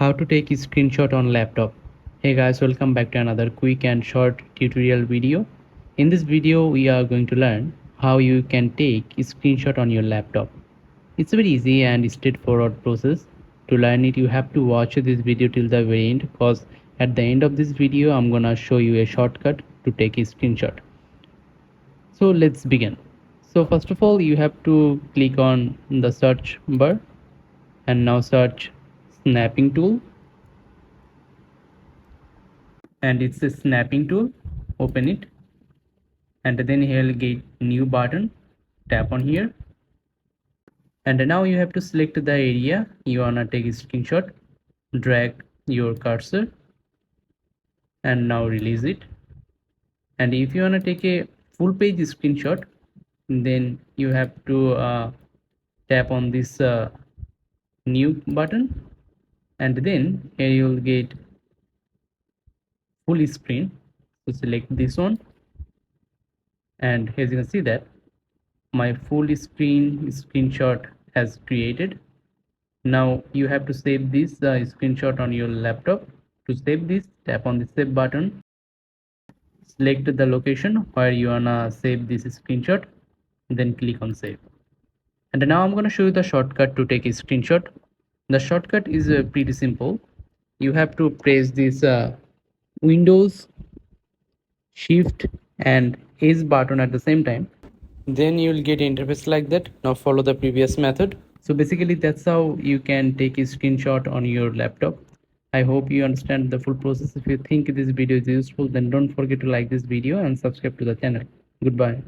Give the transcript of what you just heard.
How to take a screenshot on laptop. Hey guys, welcome back to another quick and short tutorial video. In this video we are going to learn how you can take a screenshot on your laptop. It's a very easy and straightforward process. To learn it you have to watch this video till the very end, because at the end of this video I'm gonna show you a shortcut to take a screenshot. So let's begin. So first of all you have to click on the search bar and now search snapping tool, and it's a snapping tool. Open it, and then here you'll get new button. Tap on here, and now you have to select the area you wanna take a screenshot. Drag your cursor and now release it. And if you wanna take a full page screenshot, then you have to tap on this new button, and then here you'll get full screen. So select this one, and as you can see that my full screen screenshot has created. Now you have to save this screenshot on your laptop. To save this, tap on the save button, select the location where you wanna save this screenshot, then click on save. And now I'm going to show you the shortcut to take a screenshot. The shortcut is pretty simple. You have to press this Windows Shift and H button at the same time. Then you will get interface like that. Now follow the previous method. So basically that's how you can take a screenshot on your laptop. I hope you understand the full process. If you think this video is useful, then don't forget to like this video and subscribe to the channel. Goodbye.